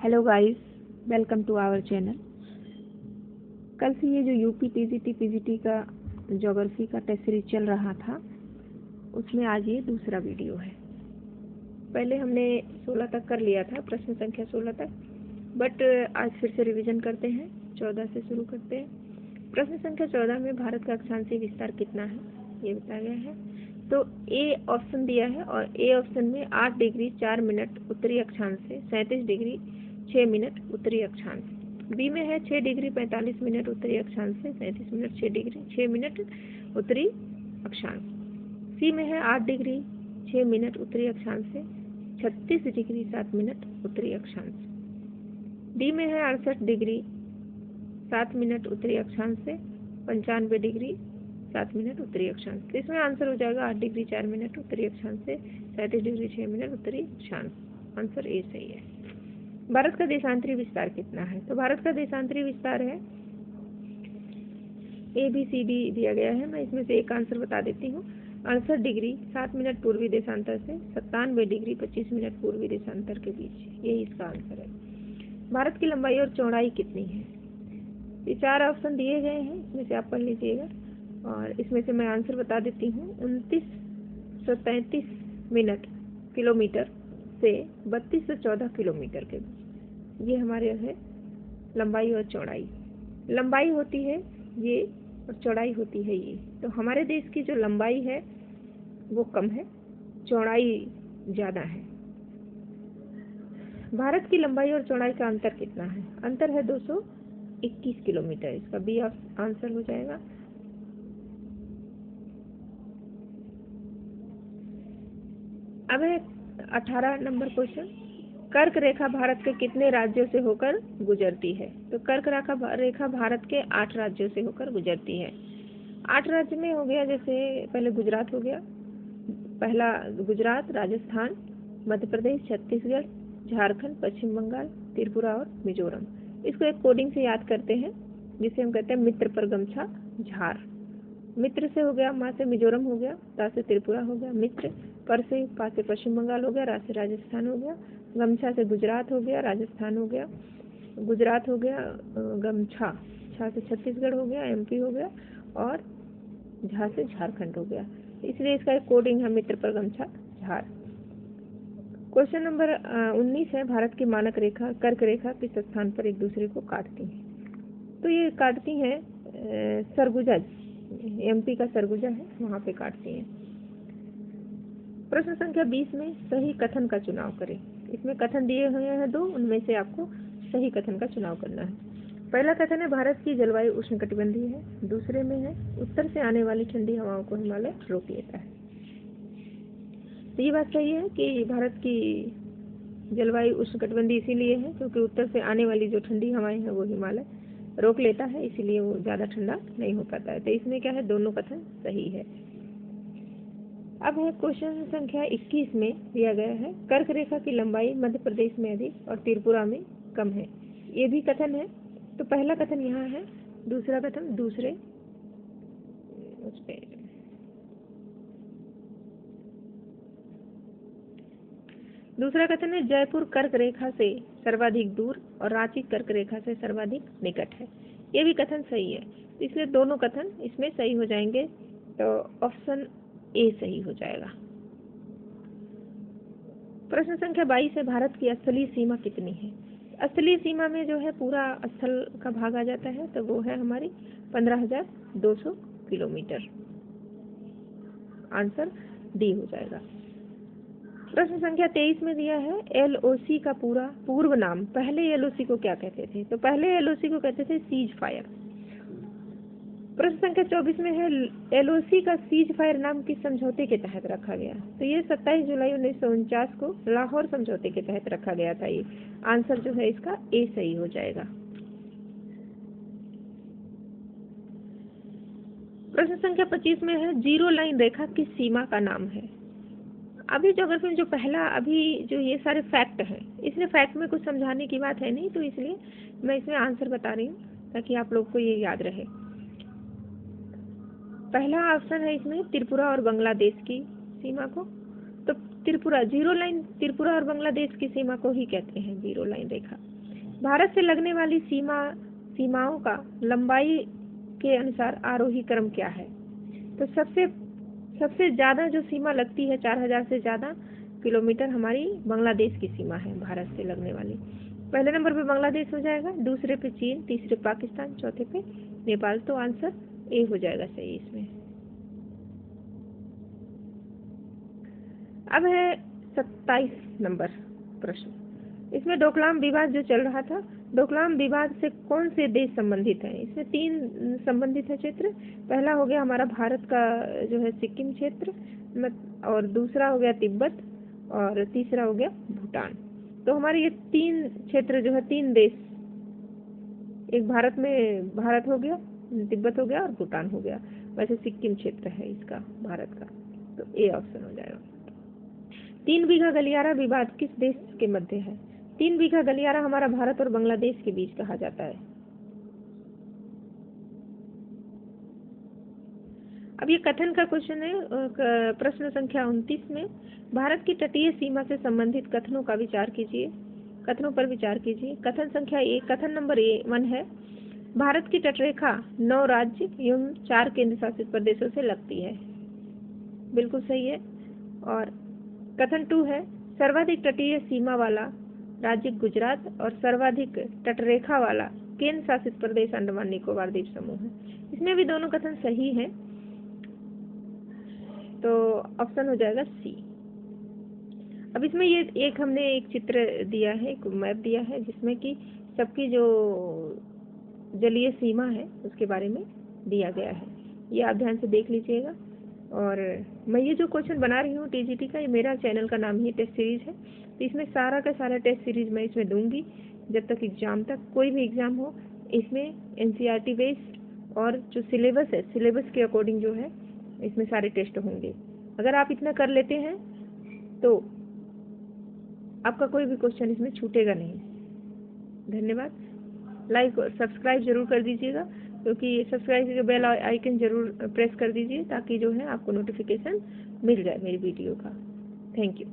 Hello guys, welcome to our channel. कल से ये जो यूपी टीजीटी पीजीटी का ज्योग्राफी का टेस्ट सीरीज चल रहा था, उसमें आज ये दूसरा वीडियो है। पहले हमने 16 तक कर लिया था, प्रश्न संख्या 16 तक, बट आज फिर से रिवीजन करते हैं। 14 से शुरू करते हैं। प्रश्न संख्या 14 में भारत का अक्षांशीय विस्तार कितना है ये बताया गया है। तो ए ऑप्शन दिया है और ए ऑप्शन में 8 डिग्री 4 मिनट उत्तरी अक्षांश से 37 डिग्री 6 मिनट उत्तरी अक्षांश। बी में है 6 डिग्री 45 मिनट उत्तरी अक्षांश से 37 मिनट 6 डिग्री 6 मिनट उत्तरी अक्षांश। सी में है 8 डिग्री 6 मिनट उत्तरी अक्षांश से 36 डिग्री 7 मिनट उत्तरी अक्षांश। डी में है 68 डिग्री 7 मिनट उत्तरी अक्षांश से 95 डिग्री 7 मिनट उत्तरी अक्षांश। तो इसमें आंसर हो जाएगा 8 डिग्री 4 मिनट उत्तरी अक्षांश से 37 डिग्री 6 मिनट उत्तरी अक्षांश। आंसर ए सही है। भारत का देशांतरी विस्तार कितना है? तो भारत का देशांतरी विस्तार है, ए बी सी डी दिया गया है। मैं इसमें से एक आंसर बता देती हूँ। 68 डिग्री 7 मिनट पूर्वी देशांतर से 97 डिग्री 25 मिनट पूर्वी देशांतर के बीच, यही इसका आंसर है। भारत की लंबाई और चौड़ाई कितनी है? ये 4 ऑप्शन दिए गए हैं, इसमें से आप पढ़ लीजिएगा और इसमें से मैं आंसर बता देती हूँ। 2933 मिनट किलोमीटर से 3214 किलोमीटर के बीच, ये हमारे है लंबाई और चौड़ाई। लंबाई होती है ये और चौड़ाई होती है ये। तो हमारे देश की जो लंबाई है वो कम है, चौड़ाई ज़्यादा है। भारत की लंबाई और चौड़ाई का अंतर कितना है? अंतर है 221 किलोमीटर। इसका बी आंसर हो जाएगा। अब है 18 नंबर क्वेश्चन। कर्क रेखा भारत के कितने राज्यों से होकर गुजरती है? तो कर्क रेखा भारत के 8 राज्यों से होकर गुजरती है। 8 राज्य में हो गया, जैसे पहले गुजरात हो गया, पहला गुजरात, राजस्थान, मध्य प्रदेश, छत्तीसगढ़, झारखंड, पश्चिम बंगाल, त्रिपुरा और मिजोरम। इसको एक कोडिंग से याद करते हैं जिसे हम कहते हैं मित्र पर गमछा झार। मित्र से हो गया, माँ से मिजोरम हो गया, रा से त्रिपुरा हो गया, मित्र पर से पा से पश्चिम बंगाल हो गया, रा से राजस्थान हो गया, गमछा से गुजरात हो गया, राजस्थान हो गया, गुजरात हो गया, गमछा, छा से छत्तीसगढ़ हो गया, एमपी हो गया और झा से झारखंड हो गया। इसलिए इसका एक कोडिंग है मित्र पर गमछा झार। क्वेश्चन नंबर 19 है, भारत की मानक रेखा कर्क रेखा किस स्थान पर एक दूसरे को काटती है? तो ये काटती हैं सरगुजा, एमपी का सरगुजा है, वहाँ पे काटती हैं। प्रश्न संख्या 20 में सही कथन का चुनाव करें। इसमें कथन दिए हुए हैं 2, उनमें से आपको सही कथन का चुनाव करना है। पहला कथन है भारत की जलवायु उष्णकटिबंधीय है। दूसरे में है उत्तर से आने वाली ठंडी हवाओं को हिमालय रोक लेता है। तो ये बात सही है कि भारत की जलवायु उष्णकटिबंधीय इसीलिए है क्योंकि उत्तर से आने वाली जो ठंडी हवाएं हैं वो हिमालय रोक लेता है, इसीलिए वो ज़्यादा ठंडा नहीं हो पाता है। तो इसमें क्या है, दोनों कथन सही है। अब है क्वेश्चन संख्या 21 में दिया गया है, कर्क रेखा की लंबाई मध्य प्रदेश में अधिक और त्रिपुरा में कम है। ये भी कथन है। तो पहला कथन यहाँ है, दूसरा कथन दूसरे उस पे। दूसरा कथन है जयपुर कर्क रेखा से सर्वाधिक दूर और रांची कर्क रेखा से सर्वाधिक निकट है। ये भी कथन सही है, इसलिए दोनों कथन इसमें सही हो जाएंगे। तो ऑप्शन ए सही हो जाएगा। प्रश्न संख्या 22 है, भारत की स्थलीय सीमा कितनी है? स्थलीय सीमा में जो है पूरा स्थल का भाग आ जाता है, तो वो है हमारी 15,200 किलोमीटर। आंसर डी हो जाएगा। प्रश्न संख्या 23 में दिया है, एलओसी का पूर्व नाम। पहले एलओसी को क्या कहते थे? तो पहले एलओसी को कहते थे सीज फायर। प्रश्न संख्या 24 में है, एलओसी का सीज फायर नाम किस समझौते के तहत रखा गया? तो ये 27 जुलाई 1949 को लाहौर समझौते के तहत रखा गया था। ये आंसर जो है इसका ए सही हो जाएगा। प्रश्न संख्या 25 में है, जीरो लाइन रेखा किस सीमा का नाम है? अभी ज्योग्राफी में जो पहला अभी जो ये सारे फैक्ट हैं, इसलिए फैक्ट में कुछ समझाने की बात है नहीं, तो इसलिए मैं इसमें आंसर बता रही हूँ ताकि आप लोग को ये याद रहे। पहला ऑप्शन है इसमें त्रिपुरा और बांग्लादेश की सीमा को। तो त्रिपुरा, जीरो लाइन त्रिपुरा और बांग्लादेश की सीमा को ही कहते हैं जीरो लाइन रेखा। भारत से लगने वाली सीमाओं का लंबाई के अनुसार आरोही क्रम क्या है? तो सबसे ज़्यादा जो सीमा लगती है 4000 से ज़्यादा किलोमीटर हमारी बांग्लादेश की सीमा है भारत से लगने वाली। पहले नंबर पे बांग्लादेश हो जाएगा, दूसरे पे चीन, तीसरे पाकिस्तान, चौथे पे नेपाल। तो आंसर ए हो जाएगा सही इसमें। अब है 27 नंबर प्रश्न। इसमें डोकलाम विवाद जो चल रहा था, डोकलाम विवाद से कौन से देश संबंधित हैं? इसमें 3 संबंधित है क्षेत्र। पहला हो गया हमारा भारत का जो है सिक्किम क्षेत्र, और दूसरा हो गया तिब्बत, और तीसरा हो गया भूटान। तो हमारे ये 3 क्षेत्र जो है 3 देश, एक भारत में भारत हो गया, तिब्बत हो गया और भूटान हो गया। वैसे सिक्किम क्षेत्र है इसका भारत का, तो ए ऑप्शन हो जाएगा। 3 बीघा गलियारा विवाद किस देश के मध्य है? 3 बीघा गलियारा हमारा भारत और बांग्लादेश के बीच कहा जाता है। अब ये कथन का क्वेश्चन है, प्रश्न संख्या 29 में भारत की तटीय सीमा से संबंधित कथनों का विचार कीजिए, कथनों पर विचार कीजिए। कथन संख्या 1, कथन नंबर 1 है भारत की तटरेखा 9 राज्य एवं 4 केंद्र शासित प्रदेशों से लगती है, बिल्कुल सही है। और कथन 2 है सर्वाधिक तटीय सीमा वाला राज्य गुजरात और सर्वाधिक तटरेखा वाला केंद्र शासित प्रदेश अंडमान निकोबार द्वीप समूह है। इसमें भी दोनों कथन सही हैं, तो ऑप्शन हो जाएगा सी। अब इसमें ये हमने एक चित्र दिया है, एक मैप दिया है जिसमें कि सबकी जो जलीय सीमा है उसके बारे में दिया गया है। ये आप ध्यान से देख लीजिएगा। और मैं ये जो क्वेश्चन बना रही हूँ टीजीटी का, ये मेरा चैनल का नाम ही टेस्ट सीरीज है, तो इसमें सारा का सारा टेस्ट सीरीज मैं इसमें दूंगी जब तक एग्जाम तक, कोई भी एग्जाम हो। इसमें एनसीईआरटी बेस्ड और जो सिलेबस है, सिलेबस के अकॉर्डिंग जो है इसमें सारे टेस्ट होंगे। अगर आप इतना कर लेते हैं तो आपका कोई भी क्वेश्चन इसमें छूटेगा नहीं। धन्यवाद। लाइक और सब्सक्राइब जरूर कर दीजिएगा, क्योंकि सब्सक्राइब के बेल आइकन जरूर प्रेस कर दीजिए ताकि जो है आपको नोटिफिकेशन मिल जाए मेरी वीडियो का। Thank you.